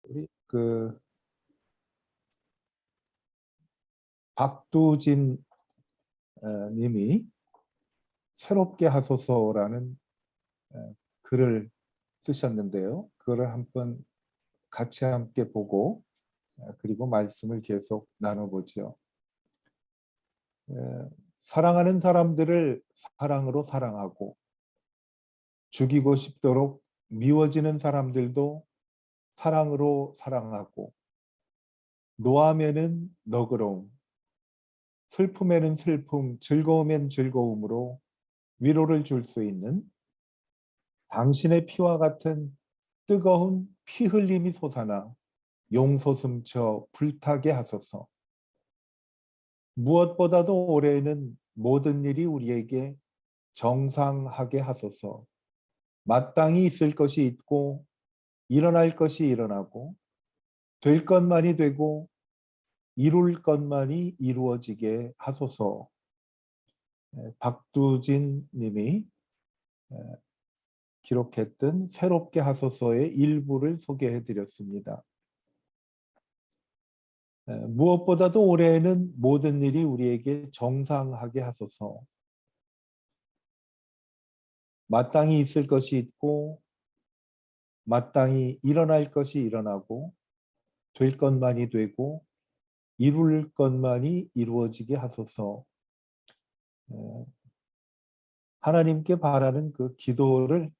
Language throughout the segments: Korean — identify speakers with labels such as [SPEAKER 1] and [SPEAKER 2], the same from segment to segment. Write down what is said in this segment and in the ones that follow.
[SPEAKER 1] 우리 박두진 님이 새롭게 하소서라는 글을 쓰셨는데요. 그거를 한번 같이 함께 보고 그리고 말씀을 계속 나눠보죠. 사랑하는 사람들을 사랑으로 사랑하고 죽이고 싶도록 미워지는 사람들도 사랑으로 사랑하고 노하면은 너그러움, 슬픔에는 슬픔, 즐거움엔 즐거움으로 위로를 줄 수 있는 당신의 피와 같은 뜨거운 피 흘림이 솟아나 용솟음쳐 불타게 하소서. 무엇보다도 올해에는 모든 일이 우리에게 정상하게 하소서. 마땅히 있을 것이 있고 일어날 것이 일어나고 될 것만이 되고 이룰 것만이 이루어지게 하소서. 박두진 님이 기록했던 새롭게 하소서의 일부를 소개해 드렸습니다. 무엇보다도 올해에는 모든 일이 우리에게 정상하게 하소서. 마땅히 있을 것이 있고 마땅히 일어날 것이 일어나고 될 것만이 되고 이룰 것만이 이루어지게 하소서. 하나님께 바라는 그 기도를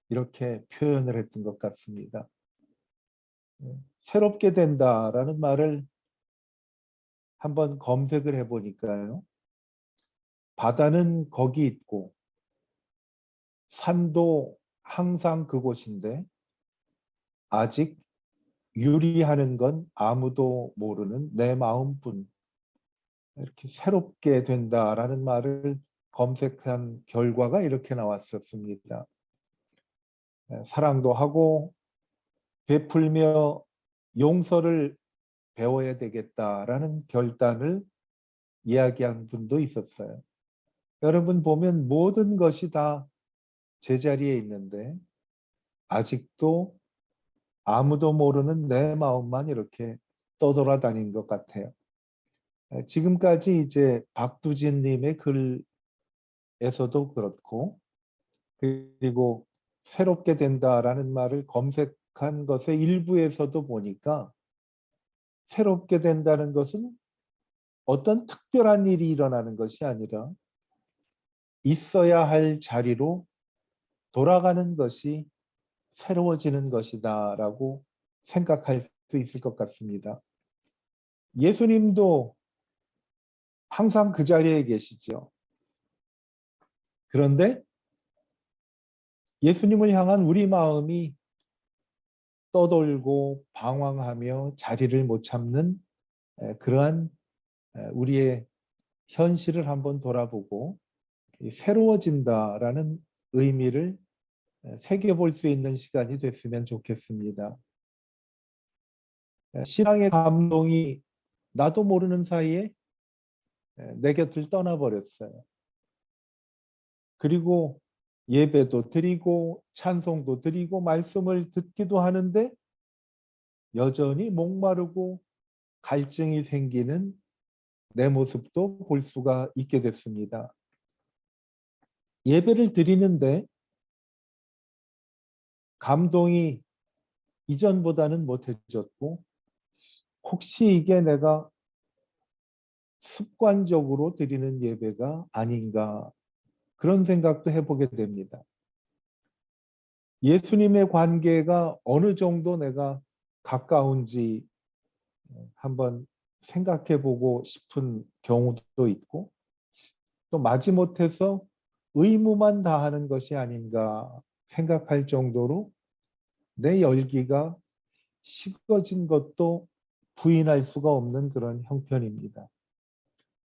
[SPEAKER 1] 이렇게 표현을 했던 것 같습니다. 새롭게 된다라는 말을 한번 검색을 해보니까요. 바다는 거기 있고 산도 항상 그곳인데 아직 유리하는 건 아무도 모르는 내 마음뿐. 이렇게 새롭게 된다라는 말을 검색한 결과가 이렇게 나왔었습니다. 사랑도 하고 베풀며 용서를 배워야 되겠다라는 결단을 이야기한 분도 있었어요. 여러분 보면 모든 것이 다 제자리에 있는데 아직도 아무도 모르는 내 마음만 이렇게 떠돌아다닌 것 같아요. 지금까지 이제 박두진 님의 글에서도 그렇고 그리고 새롭게 된다라는 말을 검색한 것의 일부에서도 보니까 새롭게 된다는 것은 어떤 특별한 일이 일어나는 것이 아니라 있어야 할 자리로 돌아가는 것이 새로워지는 것이다라고 생각할 수 있을 것 같습니다. 예수님도 항상 그 자리에 계시죠. 그런데 예수님을 향한 우리 마음이 떠돌고 방황하며 자리를 못 찾는 그러한 우리의 현실을 한번 돌아보고 새로워진다라는 의미를 새겨볼 수 있는 시간이 됐으면 좋겠습니다. 신앙의 감동이 나도 모르는 사이에 내 곁을 떠나버렸어요. 그리고 예배도 드리고 찬송도 드리고 말씀을 듣기도 하는데 여전히 목마르고 갈증이 생기는 내 모습도 볼 수가 있게 됐습니다. 예배를 드리는데 감동이 이전보다는 못해졌고 혹시 이게 내가 습관적으로 드리는 예배가 아닌가 그런 생각도 해보게 됩니다. 예수님의 관계가 어느 정도 내가 가까운지 한번 생각해보고 싶은 경우도 있고 또 마지못해서 의무만 다하는 것이 아닌가 생각할 정도로 내 열기가 식어진 것도 부인할 수가 없는 그런 형편입니다.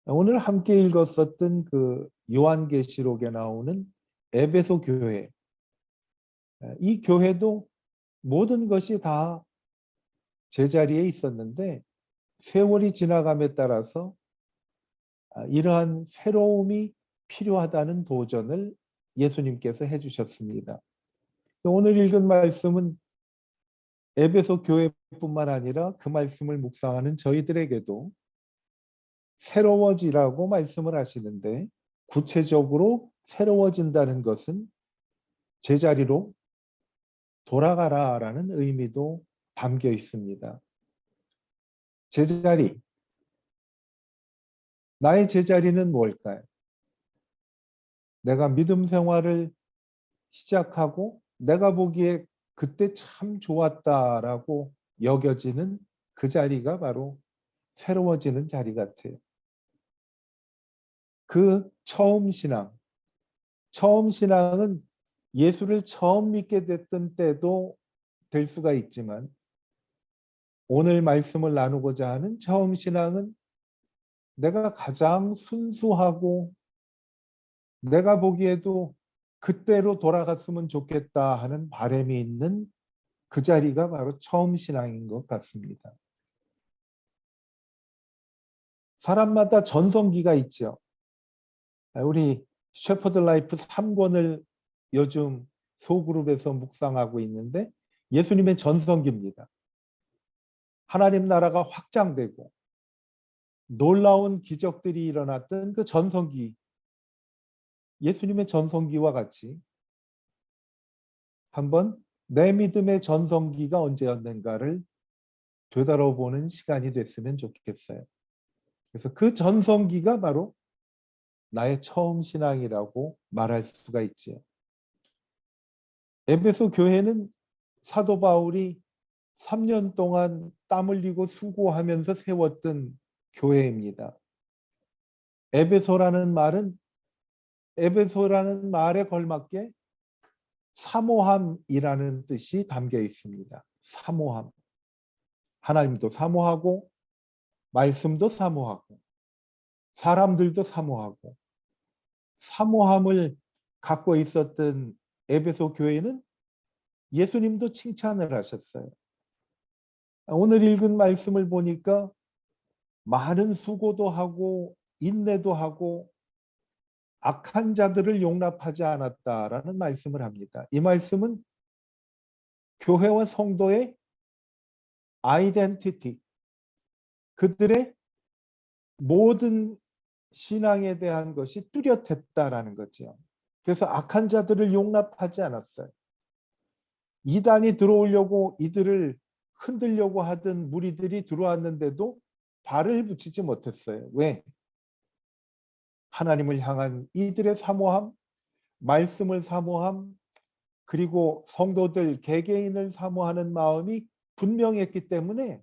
[SPEAKER 1] 오늘 함께 읽었었던 그 요한계시록에 나오는 에베소 교회, 이 교회도 모든 것이 다 제자리에 있었는데 세월이 지나감에 따라서 이러한 새로움이 필요하다는 도전을 예수님께서 해주셨습니다. 오늘 읽은 말씀은 에베소 교회뿐만 아니라 그 말씀을 묵상하는 저희들에게도 새로워지라고 말씀을 하시는데, 구체적으로 새로워진다는 것은 제자리로 돌아가라라는 의미도 담겨 있습니다. 제자리, 나의 제자리는 뭘까요? 내가 믿음 생활을 시작하고 내가 보기에 그때 참 좋았다라고 여겨지는 그 자리가 바로 새로워지는 자리 같아요. 그 처음 신앙은 예수를 처음 믿게 됐던 때도 될 수가 있지만, 오늘 말씀을 나누고자 하는 처음 신앙은 내가 가장 순수하고 내가 보기에도 그때로 돌아갔으면 좋겠다 하는 바람이 있는 그 자리가 바로 처음 신앙인 것 같습니다. 사람마다 전성기가 있죠. 우리 셰퍼드 라이프 3권을 요즘 소그룹에서 묵상하고 있는데, 예수님의 전성기입니다. 하나님 나라가 확장되고 놀라운 기적들이 일어났던 그 전성기, 예수님의 전성기와 같이 한번 내 믿음의 전성기가 언제였는가를 되돌아보는 시간이 됐으면 좋겠어요. 그래서 그 전성기가 바로 나의 처음 신앙이라고 말할 수가 있지요. 에베소 교회는 사도 바울이 3년 동안 땀 흘리고 수고하면서 세웠던 교회입니다. 에베소라는 말은, 에베소라는 말에 걸맞게 사모함이라는 뜻이 담겨 있습니다. 사모함. 하나님도 사모하고 말씀도 사모하고 사람들도 사모하고, 사모함을 갖고 있었던 에베소 교회는 예수님도 칭찬을 하셨어요. 오늘 읽은 말씀을 보니까 많은 수고도 하고 인내도 하고 악한 자들을 용납하지 않았다라는 말씀을 합니다. 이 말씀은 교회와 성도의 아이덴티티, 그들의 모든 신앙에 대한 것이 뚜렷했다라는 거죠. 그래서 악한 자들을 용납하지 않았어요. 이단이 들어오려고 이들을 흔들려고 하던 무리들이 들어왔는데도 발을 붙이지 못했어요. 왜? 하나님을 향한 이들의 사모함, 말씀을 사모함, 그리고 성도들 개개인을 사모하는 마음이 분명했기 때문에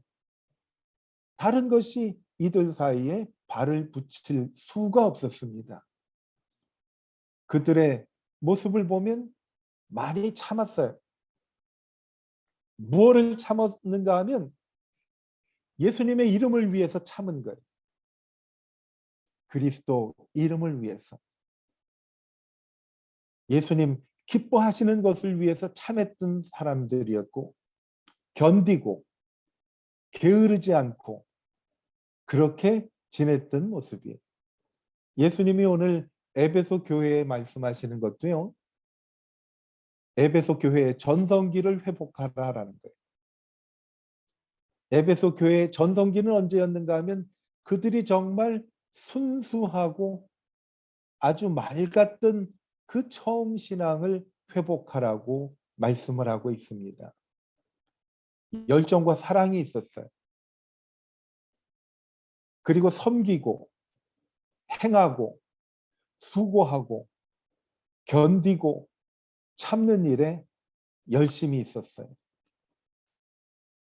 [SPEAKER 1] 다른 것이 이들 사이에 발을 붙일 수가 없었습니다. 그들의 모습을 보면 많이 참았어요. 무엇을 참았는가 하면 예수님의 이름을 위해서 참은 거예요. 그리스도 이름을 위해서. 예수님 기뻐하시는 것을 위해서 참했던 사람들이었고, 견디고 게으르지 않고 그렇게 지냈던 모습이에요. 예수님이 오늘 에베소 교회에 말씀하시는 것도요, 에베소 교회의 전성기를 회복하라라는 거예요. 에베소 교회의 전성기는 언제였는가 하면 그들이 정말 순수하고 아주 맑았던 그 처음 신앙을 회복하라고 말씀을 하고 있습니다. 열정과 사랑이 있었어요. 그리고 섬기고 행하고 수고하고 견디고 참는 일에 열심히 있었어요.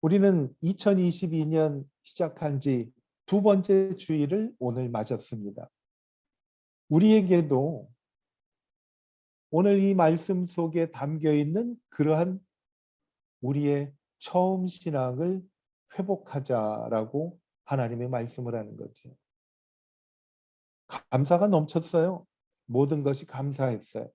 [SPEAKER 1] 우리는 2022년 시작한 지 두 번째 주일을 오늘 맞았습니다. 우리에게도 오늘 이 말씀 속에 담겨 있는 그러한 우리의 처음 신앙을 회복하자라고 하나님의 말씀을 하는 거죠. 감사가 넘쳤어요. 모든 것이 감사했어요.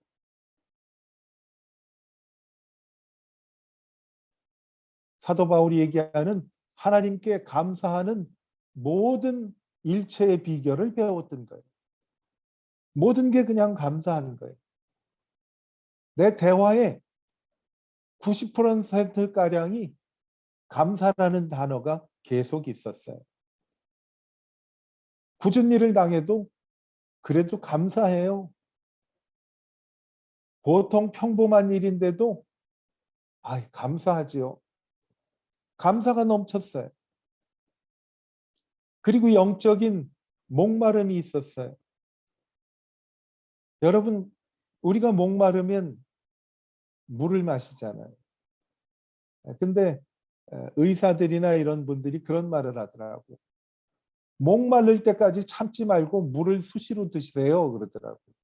[SPEAKER 1] 사도 바울이 얘기하는 하나님께 감사하는 모든 일체의 비결을 배웠던 거예요. 모든 게 그냥 감사하는 거예요. 내 대화의 90%가량이 감사라는 단어가 계속 있었어요. 굳은 일을 당해도 그래도 감사해요. 보통 평범한 일인데도 감사하지요. 감사가 넘쳤어요. 그리고 영적인 목마름이 있었어요. 여러분, 우리가 목마르면 물을 마시잖아요. 근데 의사들이나 이런 분들이 그런 말을 하더라고요. 목마를 때까지 참지 말고 물을 수시로 드시래요. 그러더라고요.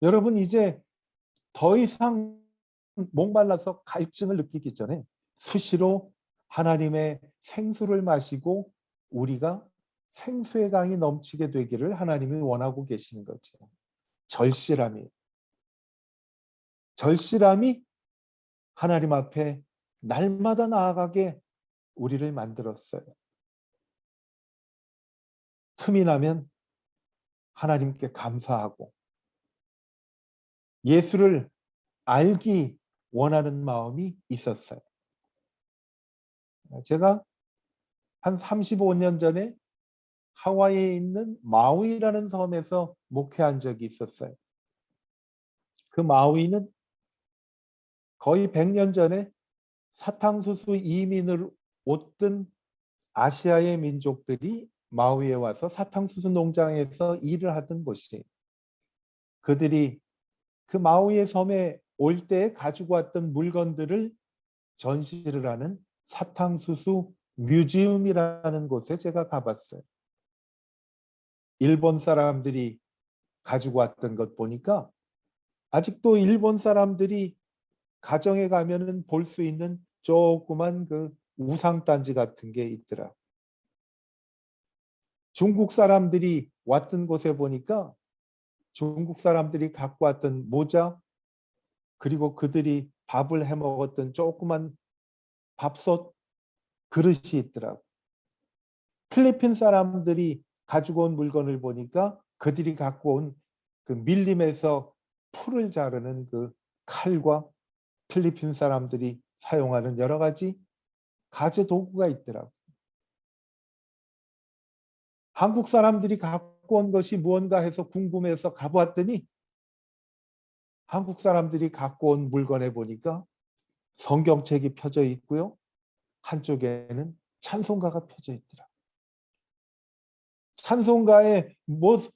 [SPEAKER 1] 여러분, 이제 더 이상 목말라서 갈증을 느끼기 전에 수시로 하나님의 생수를 마시고 우리가 생수의 강이 넘치게 되기를 하나님이 원하고 계시는 거죠. 절실함이 하나님 앞에 날마다 나아가게 우리를 만들었어요. 틈이 나면 하나님께 감사하고 예수를 알기 원하는 마음이 있었어요. 제가 한 35년 전에 하와이에 있는 마우이라는 섬에서 목회한 적이 있었어요. 그 마우이는 거의 100년 전에 사탕수수 이민을 옮긴 아시아의 민족들이 마우이에 와서 사탕수수 농장에서 일을 하던 곳이에요. 그들이 그 마우이의 섬에 올 때 가지고 왔던 물건들을 전시를 하는 사탕수수 뮤지엄이라는 곳에 제가 가봤어요. 일본 사람들이 가지고 왔던 것 보니까 아직도 일본 사람들이 가정에 가면은 볼 수 있는 조그만 그 우상단지 같은 게 있더라. 중국 사람들이 왔던 곳에 보니까 중국 사람들이 갖고 왔던 모자, 그리고 그들이 밥을 해 먹었던 조그만 밥솥 그릇이 있더라고. 필리핀 사람들이 가지고 온 물건을 보니까 그들이 갖고 온 그 밀림에서 풀을 자르는 그 칼과 필리핀 사람들이 사용하는 여러 가지 가재 도구가 있더라고. 한국 사람들이 갖고 온 것이 무언가 해서 궁금해서 가보았더니 한국 사람들이 갖고 온 물건에 보니까 성경책이 펴져 있고요. 한쪽에는 찬송가가 펴져 있더라. 찬송가에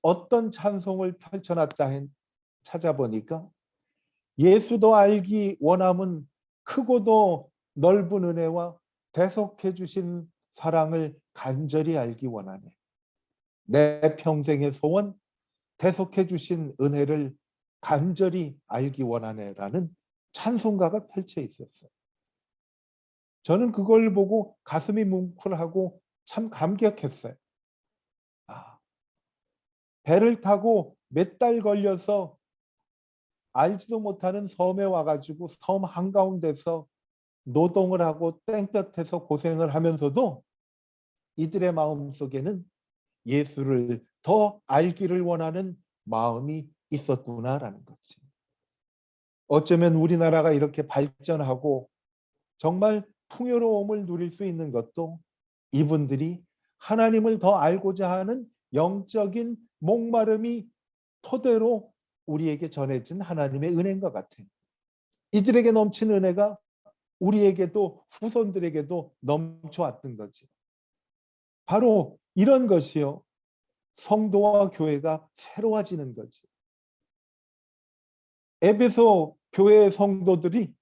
[SPEAKER 1] 어떤 찬송을 펼쳐놨다 찾아보니까 예수도 알기 원함은 크고도 넓은 은혜와 대속해 주신 사랑을 간절히 알기 원하네. 내 평생의 소원, 대속해 주신 은혜를 간절히 알기 원하네라는 찬송가가 펼쳐 있었어요. 저는 그걸 보고 가슴이 뭉클하고 참 감격했어요. 배를 타고 몇 달 걸려서 알지도 못하는 섬에 와가지고 섬 한가운데서 노동을 하고 땡볕에서 고생을 하면서도 이들의 마음속에는 예수를 더 알기를 원하는 마음이 있었구나라는 거지. 어쩌면 우리나라가 이렇게 발전하고 정말 풍요로움을 누릴 수 있는 것도 이분들이 하나님을 더 알고자 하는 영적인 목마름이 토대로 우리에게 전해진 하나님의 은혜인 것 같아요. 이들에게 넘친 은혜가 우리에게도 후손들에게도 넘쳐왔던 거지. 바로 이런 것이요. 성도와 교회가 새로워지는 거지. 에베소 교회의 성도들이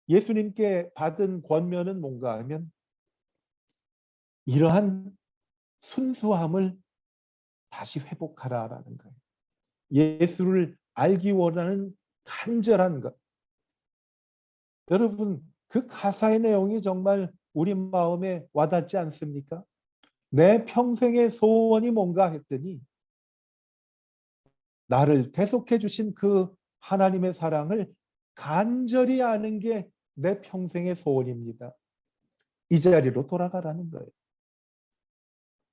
[SPEAKER 1] 예수님께 받은 권면은 뭔가 하면 이러한 순수함을 다시 회복하라라는 거예요. 예수를 알기 원하는 간절한 것. 여러분, 그 가사의 내용이 정말 우리 마음에 와닿지 않습니까? 내 평생의 소원이 뭔가 했더니 나를 대속해 주신 그 하나님의 사랑을 간절히 아는 게 내 평생의 소원입니다. 이 자리로 돌아가라는 거예요.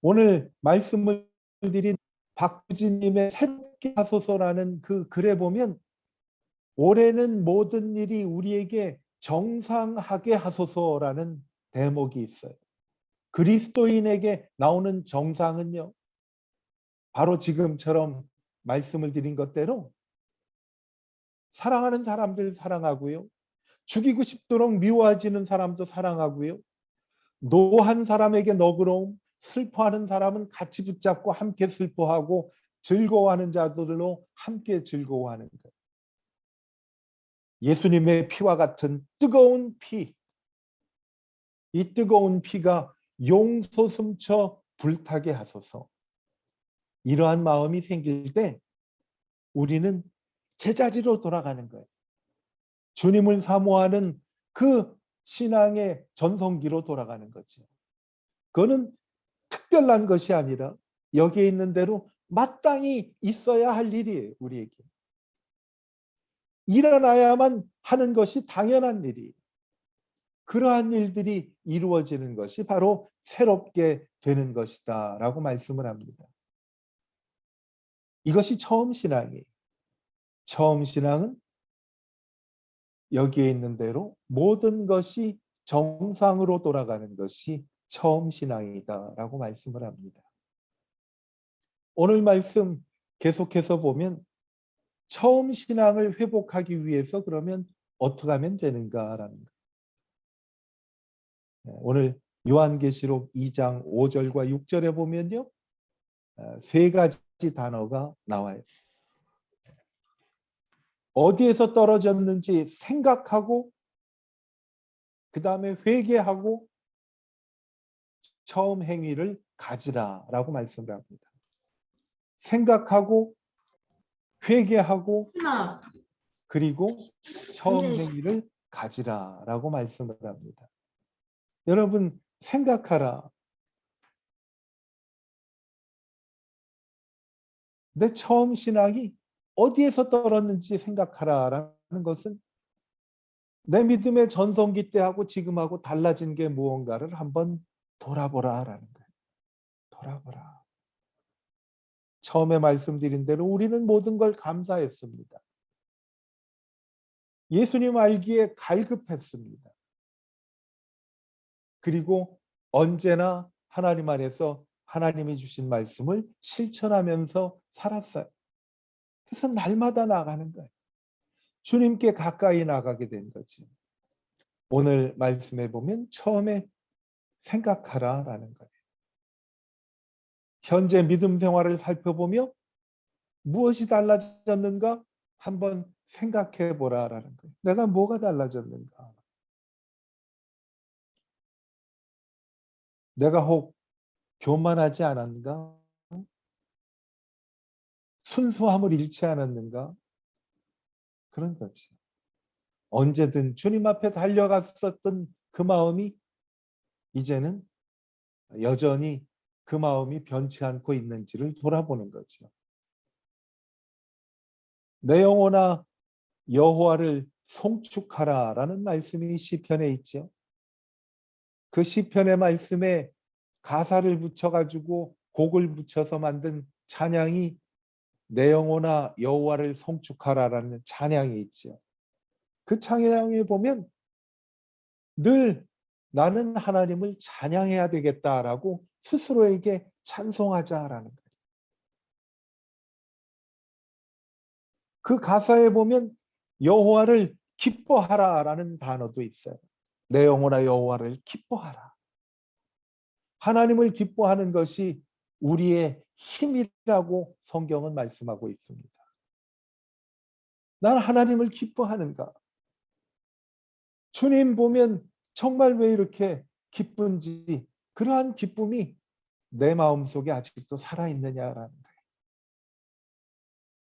[SPEAKER 1] 오늘 말씀을 드린 박부진님의 새롭게 하소서라는 그 글에 보면 올해는 모든 일이 우리에게 정상하게 하소서라는 대목이 있어요. 그리스도인에게 나오는 정상은요, 바로 지금처럼 말씀을 드린 것대로 사랑하는 사람들 사랑하고요, 죽이고 싶도록 미워하지는 사람도 사랑하고요, 노한 사람에게 너그러움, 슬퍼하는 사람은 같이 붙잡고 함께 슬퍼하고 즐거워하는 자들로 함께 즐거워하는 것. 예수님의 피와 같은 뜨거운 피, 이 뜨거운 피가 용솟음쳐 불타게 하소서. 이러한 마음이 생길 때 우리는 제자리로 돌아가는 거예요. 주님을 사모하는 그 신앙의 전성기로 돌아가는 거죠. 그거는 특별한 것이 아니라 여기에 있는 대로 마땅히 있어야 할 일이에요. 우리에게. 일어나야만 하는 것이 당연한 일이에요. 그러한 일들이 이루어지는 것이 바로 새롭게 되는 것이다 라고 말씀을 합니다. 이것이 처음 신앙이에요. 처음 신앙은 여기에 있는 대로 모든 것이 정상으로 돌아가는 것이 처음 신앙이다 라고 말씀을 합니다. 오늘 말씀 계속해서 보면 처음 신앙을 회복하기 위해서 그러면 어떻게 하면 되는가라는 거예요. 오늘 요한계시록 2장 5절과 6절에 보면요, 세 가지 단어가 나와요. 어디에서 떨어졌는지 생각하고, 그 다음에 회개하고, 처음 행위를 가지라라고 말씀을 합니다. 생각하고, 회개하고, 그리고 처음 행위를 가지라라고 말씀을 합니다. 여러분, 생각하라. 내 처음 신앙이 어디에서 떨었는지 생각하라라는 것은 내 믿음의 전성기 때하고 지금하고 달라진 게 무언가를 한번 돌아보라라는 거예요. 돌아보라. 처음에 말씀드린 대로 우리는 모든 걸 감사했습니다. 예수님 알기에 갈급했습니다. 그리고 언제나 하나님 안에서 하나님이 주신 말씀을 실천하면서 살았어요. 그래서 날마다 나가는 거예요. 주님께 가까이 나가게 된 거지. 오늘 말씀해 보면 처음에 생각하라라는 거예요. 현재 믿음 생활을 살펴보며 무엇이 달라졌는가 한번 생각해 보라라는 거예요. 내가 뭐가 달라졌는가? 내가 혹 교만하지 않았는가? 순수함을 잃지 않았는가? 그런 거지. 언제든 주님 앞에 달려갔었던 그 마음이 이제는 여전히 그 마음이 변치 않고 있는지를 돌아보는 거죠. 내 영혼아 여호와를 송축하라라는 말씀이 시편에 있죠. 그 시편의 말씀에 가사를 붙여가지고 곡을 붙여서 만든 찬양이 내 영혼아 여호와를 송축하라라는 찬양이 있죠. 그 찬양에 보면 늘 나는 하나님을 찬양해야 되겠다라고 스스로에게 찬송하자라는 거예요. 그 가사에 보면 여호와를 기뻐하라라는 단어도 있어요. 내 영혼아 여호와를 기뻐하라. 하나님을 기뻐하는 것이 우리의 힘이라고 성경은 말씀하고 있습니다. 난 하나님을 기뻐하는가? 주님 보면 정말 왜 이렇게 기쁜지 그러한 기쁨이 내 마음속에 아직도 살아있느냐라는 거예요.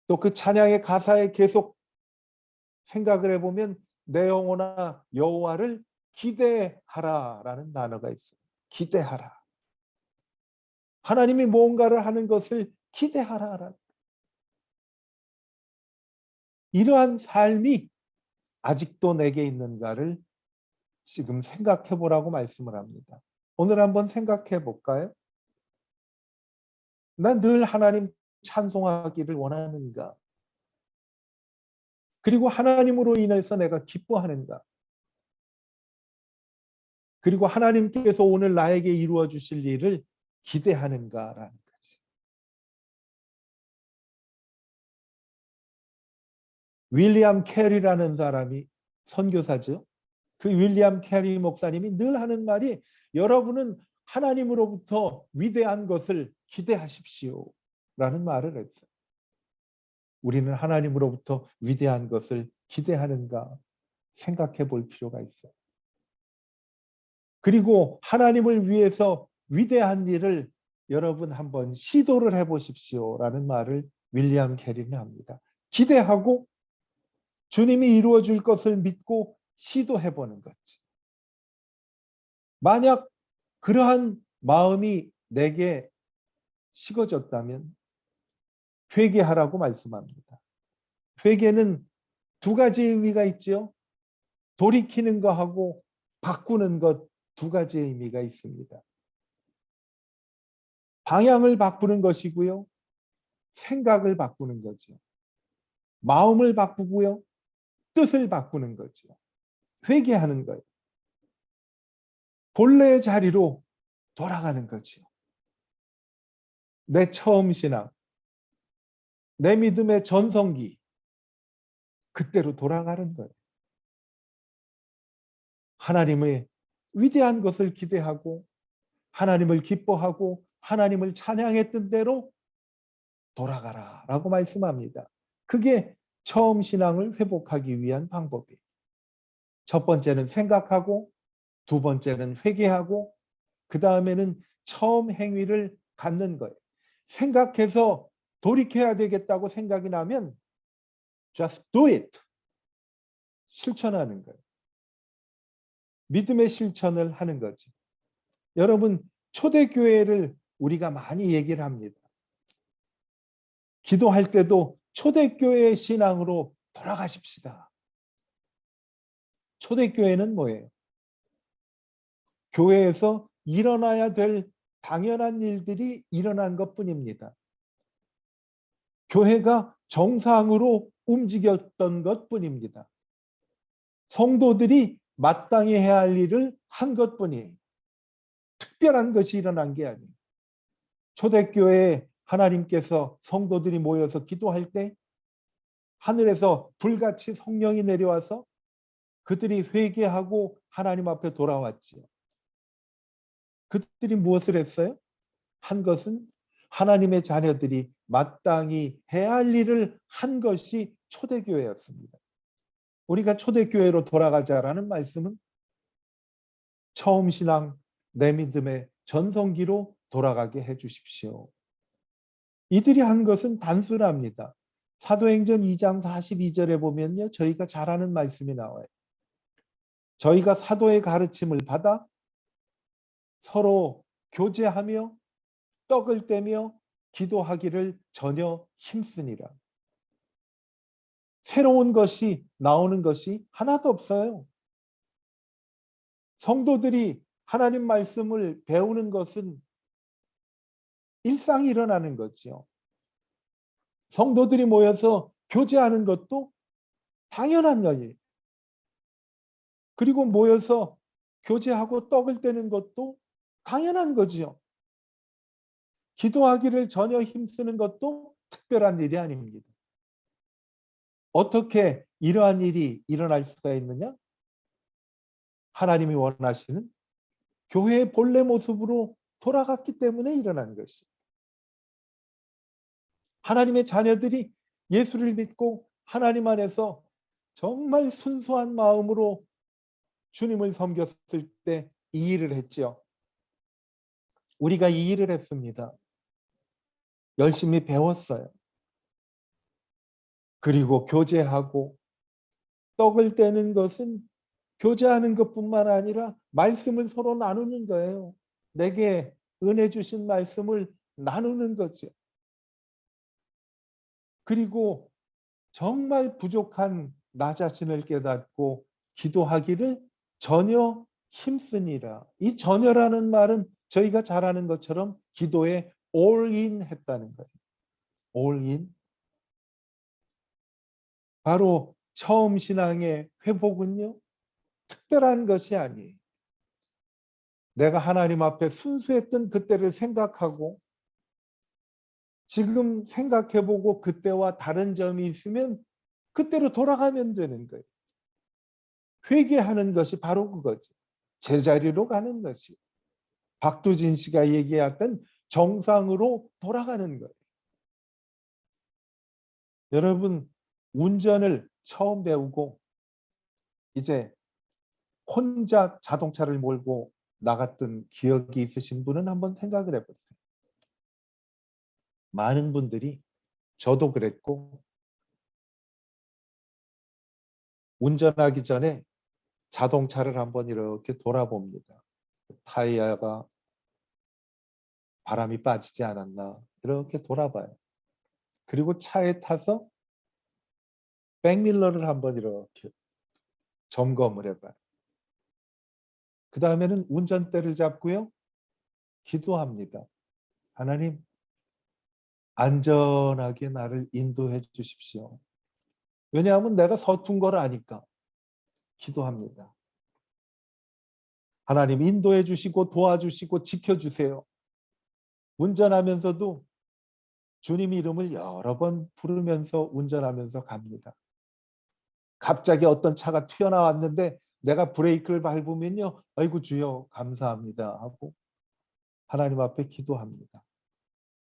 [SPEAKER 1] 또 그 찬양의 가사에 계속 생각을 해보면 내 영혼아 여호와를 기대하라라는 단어가 있어요. 기대하라. 하나님이 무언가를 하는 것을 기대하라라는 이러한 삶이 아직도 내게 있는가를 지금 생각해 보라고 말씀을 합니다. 오늘 한번 생각해 볼까요? 난 늘 하나님 찬송하기를 원하는가? 그리고 하나님으로 인해서 내가 기뻐하는가? 그리고 하나님께서 오늘 나에게 이루어 주실 일을 기대하는가라는 거지. 윌리엄 캐리라는 사람이 선교사죠. 그 윌리엄 캐리 목사님이 늘 하는 말이 여러분은 하나님으로부터 위대한 것을 기대하십시오 라는 말을 했어요. 우리는 하나님으로부터 위대한 것을 기대하는가 생각해 볼 필요가 있어요. 그리고 하나님을 위해서 위대한 일을 여러분 한번 시도를 해보십시오 라는 말을 윌리엄 캐리는 합니다. 기대하고 주님이 이루어 줄 것을 믿고 시도해 보는 거지. 만약 그러한 마음이 내게 식어졌다면 회개하라고 말씀합니다. 회개는 두 가지 의미가 있죠. 돌이키는 거하고 바꾸는 것 두 가지 의미가 있습니다. 방향을 바꾸는 것이고요. 생각을 바꾸는 거죠. 마음을 바꾸고요. 뜻을 바꾸는 거죠. 회개하는 거예요. 본래의 자리로 돌아가는 거죠. 내 처음 신앙, 내 믿음의 전성기, 그때로 돌아가는 거예요. 하나님의 위대한 것을 기대하고 하나님을 기뻐하고 하나님을 찬양했던 대로 돌아가라 라고 말씀합니다. 그게 처음 신앙을 회복하기 위한 방법이에요. 첫 번째는 생각하고 두 번째는 회개하고 그 다음에는 처음 행위를 갖는 거예요. 생각해서 돌이켜야 되겠다고 생각이 나면 just do it. 실천하는 거예요. 믿음의 실천을 하는 거죠. 여러분, 초대교회를 우리가 많이 얘기를 합니다. 기도할 때도 초대교회의 신앙으로 돌아가십시다. 초대교회는 뭐예요? 교회에서 일어나야 될 당연한 일들이 일어난 것뿐입니다. 교회가 정상으로 움직였던 것뿐입니다. 성도들이 마땅히 해야 할 일을 한 것뿐이에요. 특별한 것이 일어난 게 아니에요. 초대교회에 하나님께서 성도들이 모여서 기도할 때 하늘에서 불같이 성령이 내려와서 그들이 회개하고 하나님 앞에 돌아왔지요. 그들이 무엇을 했어요? 한 것은 하나님의 자녀들이 마땅히 해야 할 일을 한 것이 초대교회였습니다. 우리가 초대교회로 돌아가자라는 말씀은 처음 신앙 내 믿음의 전성기로 돌아가게 해 주십시오. 이들이 한 것은 단순합니다. 사도행전 2장 42절에 보면요. 저희가 잘 아는 말씀이 나와요. 저희가 사도의 가르침을 받아 서로 교제하며 떡을 떼며 기도하기를 전혀 힘쓰니라. 새로운 것이 나오는 것이 하나도 없어요. 성도들이 하나님 말씀을 배우는 것은 일상이 일어나는 거죠. 성도들이 모여서 교제하는 것도 당연한 거예요. 그리고 모여서 교제하고 떡을 떼는 것도 당연한 거지요. 기도하기를 전혀 힘쓰는 것도 특별한 일이 아닙니다. 어떻게 이러한 일이 일어날 수가 있느냐? 하나님이 원하시는 교회의 본래 모습으로 돌아갔기 때문에 일어난 것입니다. 하나님의 자녀들이 예수를 믿고 하나님 안에서 정말 순수한 마음으로 주님을 섬겼을 때 이 일을 했죠. 우리가 이 일을 했습니다. 열심히 배웠어요. 그리고 교제하고 떡을 떼는 것은 교제하는 것뿐만 아니라 말씀을 서로 나누는 거예요. 내게 은혜 주신 말씀을 나누는 거죠. 그리고 정말 부족한 나 자신을 깨닫고 기도하기를 전혀 힘쓰니라. 이 전혀라는 말은 저희가 잘 아는 것처럼 기도에 all in 했다는 거예요. all in. 바로 처음 신앙의 회복은요. 특별한 것이 아니에요. 내가 하나님 앞에 순수했던 그때를 생각하고 지금 생각해보고 그때와 다른 점이 있으면 그때로 돌아가면 되는 거예요. 회개하는 것이 바로 그거죠. 제자리로 가는 것이. 박두진 씨가 얘기했던 정상으로 돌아가는 거예요. 여러분, 운전을 처음 배우고 이제 혼자 자동차를 몰고 나갔던 기억이 있으신 분은 한번 생각을 해보세요. 많은 분들이, 저도 그랬고, 운전하기 전에 자동차를 한번 이렇게 돌아봅니다. 타이어가 바람이 빠지지 않았나 이렇게 돌아봐요. 그리고 차에 타서 백밀러를 한번 이렇게 점검을 해봐요. 그 다음에는 운전대를 잡고요. 기도합니다. 하나님, 안전하게 나를 인도해 주십시오. 왜냐하면 내가 서툰 걸 아니까 기도합니다. 하나님 인도해 주시고 도와주시고 지켜주세요. 운전하면서도 주님 이름을 여러 번 부르면서 운전하면서 갑니다. 갑자기 어떤 차가 튀어나왔는데 내가 브레이크를 밟으면요. 아이고 주여 감사합니다 하고 하나님 앞에 기도합니다.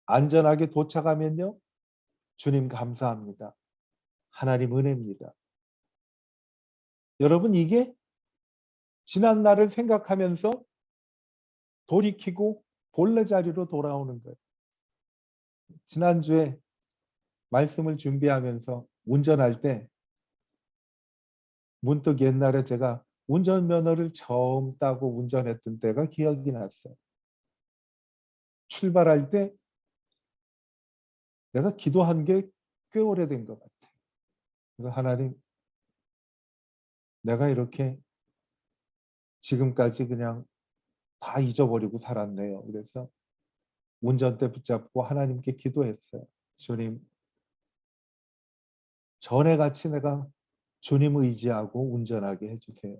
[SPEAKER 1] 안전하게 도착하면요. 주님 감사합니다. 하나님 은혜입니다. 여러분 이게 지난 날을 생각하면서 돌이키고 본래 자리로 돌아오는 거예요. 지난주에 말씀을 준비하면서 운전할 때 문득 옛날에 제가 운전면허를 처음 따고 운전했던 때가 기억이 났어요. 출발할 때 내가 기도한 게 꽤 오래된 것 같아요. 그래서 하나님, 내가 이렇게 지금까지 그냥 다 잊어버리고 살았네요. 그래서 운전대 붙잡고 하나님께 기도했어요. 주님, 전에같이 내가 주님 의지하고 운전하게 해주세요.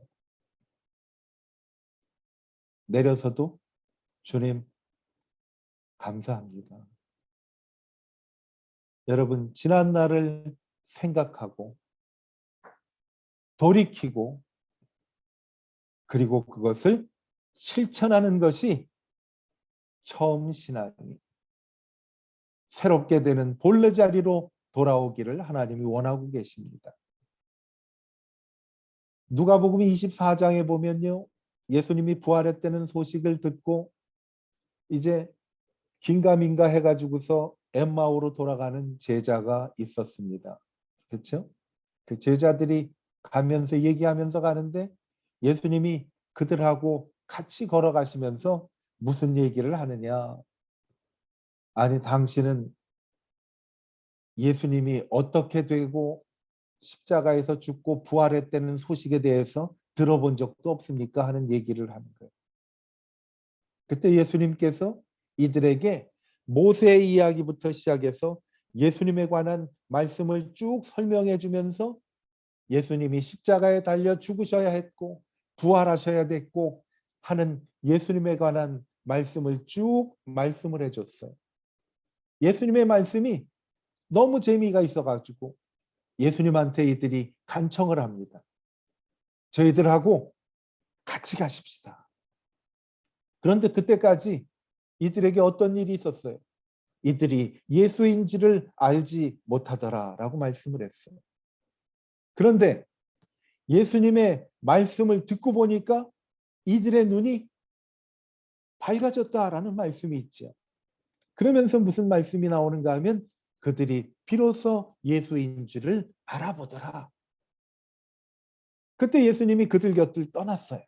[SPEAKER 1] 내려서도 주님 감사합니다. 여러분 지난 날을 생각하고 돌이키고 그리고 그것을 실천하는 것이 처음 신앙이 새롭게 되는 본래 자리로 돌아오기를 하나님이 원하고 계십니다. 누가복음 24장에 보면요. 예수님이 부활했다는 소식을 듣고 이제 긴가민가 해가지고서 엠마오로 돌아가는 제자가 있었습니다. 그렇죠? 그 제자들이 가면서 얘기하면서 가는데 예수님이 그들하고 같이 걸어가시면서 무슨 얘기를 하느냐. 아니 당신은 예수님이 어떻게 되고 십자가에서 죽고 부활했다는 소식에 대해서 들어본 적도 없습니까? 하는 얘기를 하는 거예요. 그때 예수님께서 이들에게 모세의 이야기부터 시작해서 예수님에 관한 말씀을 쭉 설명해 주면서 예수님이 십자가에 달려 죽으셔야 했고 부활하셔야 됐고 하는 예수님에 관한 말씀을 쭉 말씀을 해줬어요. 예수님의 말씀이 너무 재미가 있어가지고 예수님한테 이들이 간청을 합니다. 저희들하고 같이 가십시다. 그런데 그때까지 이들에게 어떤 일이 있었어요? 이들이 예수인지를 알지 못하더라라고 말씀을 했어요. 그런데 예수님의 말씀을 듣고 보니까 이들의 눈이 밝아졌다라는 말씀이 있죠. 그러면서 무슨 말씀이 나오는가 하면 그들이 비로소 예수인 줄을 알아보더라. 그때 예수님이 그들 곁을 떠났어요.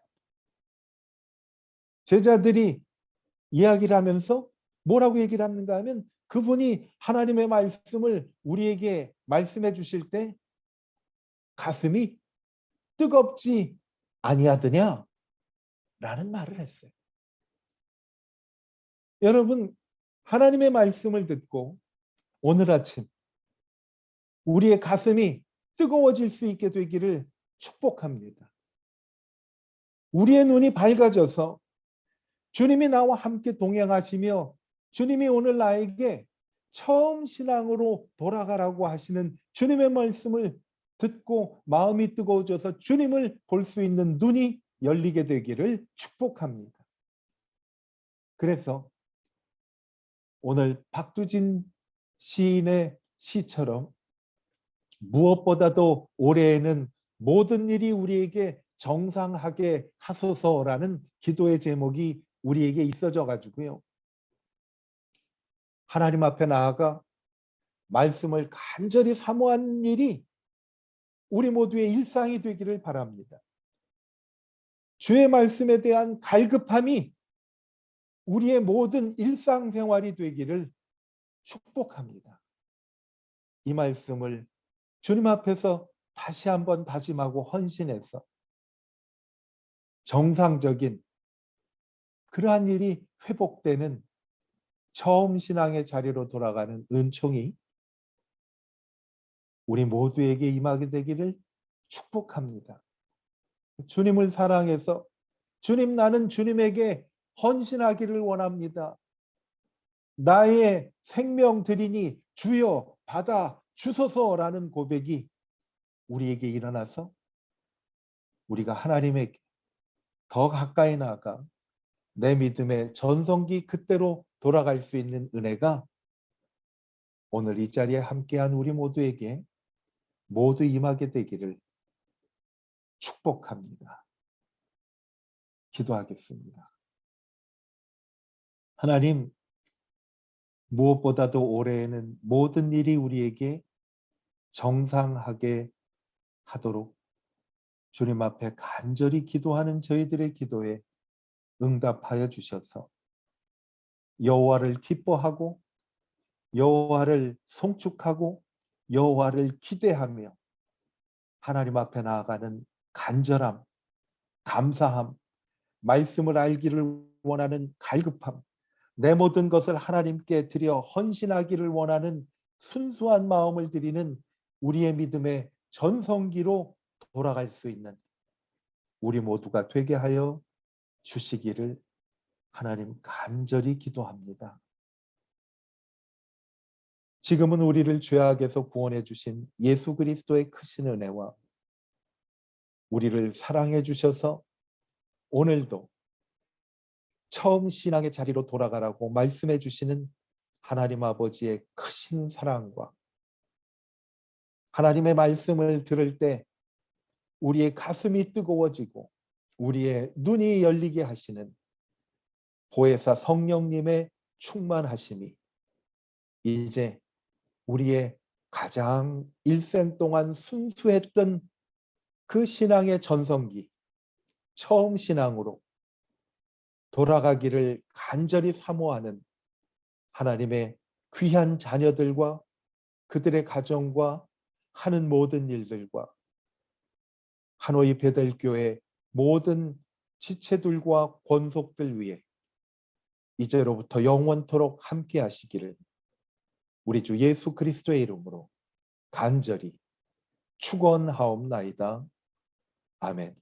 [SPEAKER 1] 제자들이 이야기를 하면서 뭐라고 얘기를 하는가 하면 그분이 하나님의 말씀을 우리에게 말씀해 주실 때 가슴이 뜨겁지 아니하더냐? 라는 말을 했어요. 여러분, 하나님의 말씀을 듣고 오늘 아침 우리의 가슴이 뜨거워질 수 있게 되기를 축복합니다. 우리의 눈이 밝아져서 주님이 나와 함께 동행하시며 주님이 오늘 나에게 처음 신앙으로 돌아가라고 하시는 주님의 말씀을 듣고 마음이 뜨거워져서 주님을 볼 수 있는 눈이 열리게 되기를 축복합니다. 그래서 오늘 박두진 시인의 시처럼 무엇보다도 올해에는 모든 일이 우리에게 정상하게 하소서라는 기도의 제목이 우리에게 있어져 가지고요. 하나님 앞에 나아가 말씀을 간절히 사모하는 일이 우리 모두의 일상이 되기를 바랍니다. 주의 말씀에 대한 갈급함이 우리의 모든 일상생활이 되기를 축복합니다. 이 말씀을 주님 앞에서 다시 한번 다짐하고 헌신해서 정상적인 그러한 일이 회복되는 처음 신앙의 자리로 돌아가는 은총이 우리 모두에게 임하게 되기를 축복합니다. 주님을 사랑해서 주님, 나는 주님에게 헌신하기를 원합니다. 나의 생명 드리니 주여 받아 주소서라는 고백이 우리에게 일어나서 우리가 하나님에게 더 가까이 나아가 내 믿음의 전성기 그때로 돌아갈 수 있는 은혜가 오늘 이 자리에 함께한 우리 모두에게 모두 임하게 되기를 축복합니다. 기도하겠습니다. 하나님, 무엇보다도 올해에는 모든 일이 우리에게 정상하게 하도록 주님 앞에 간절히 기도하는 저희들의 기도에 응답하여 주셔서 여호와를 기뻐하고 여호와를 송축하고 여호와를 기대하며 하나님 앞에 나아가는 간절함, 감사함, 말씀을 알기를 원하는 갈급함, 내 모든 것을 하나님께 드려 헌신하기를 원하는 순수한 마음을 드리는 우리의 믿음의 전성기로 돌아갈 수 있는 우리 모두가 되게 하여 주시기를 하나님 간절히 기도합니다. 지금은 우리를 죄악에서 구원해 주신 예수 그리스도의 크신 은혜와 우리를 사랑해 주셔서 오늘도 처음 신앙의 자리로 돌아가라고 말씀해 주시는 하나님 아버지의 크신 사랑과 하나님의 말씀을 들을 때 우리의 가슴이 뜨거워지고 우리의 눈이 열리게 하시는 보혜사 성령님의 충만하심이 이제 우리의 가장 일생 동안 순수했던 그 신앙의 전성기, 처음 신앙으로 돌아가기를 간절히 사모하는 하나님의 귀한 자녀들과 그들의 가정과 하는 모든 일들과 하노이 베델교회 모든 지체들과 권속들 위해 이제로부터 영원토록 함께 하시기를 우리 주 예수 그리스도의 이름으로 간절히 축원하옵나이다. 아멘.